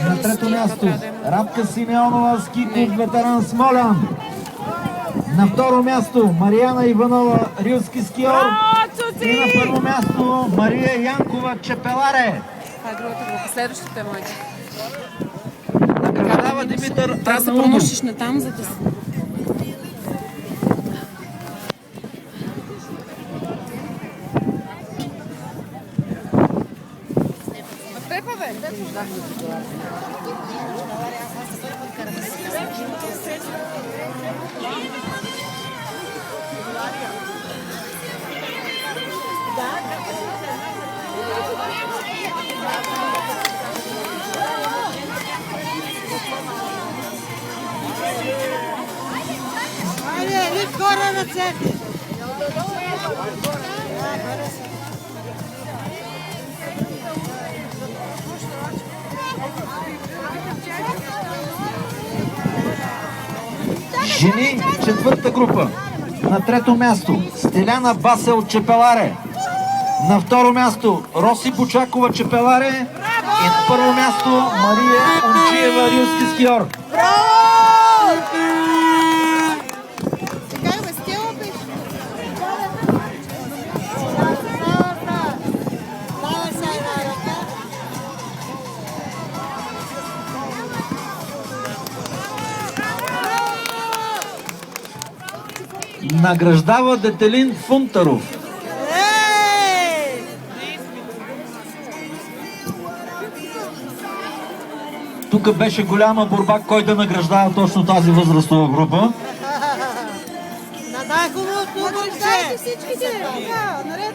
На трето място Радка Симеонова, скиков ветеран Смолян. На второ място Мариана Иванова, рилски скиор. И на първо място Мария Янкова, чепеларе. Това е другата група. Следващата е моята. Награждава Димитър Трябва да се Арнаудов. промъщиш на там, за да се... Айде, лист горе ръцете! Жени, четвърта група. На трето място Стеляна Басел, чепеларе. На второ място Роси Бочакова, чепеларе. И на първо място Мария Унчиева, рилски скиор. Чакай, бе, стела биш! Давай са една ръка. Награждава Детелин Фунтаров. Ей! Тук беше голяма борба кой да награждава точно тази възрастова група. Надай хубавото момче! Дайте всичките! Да, наред!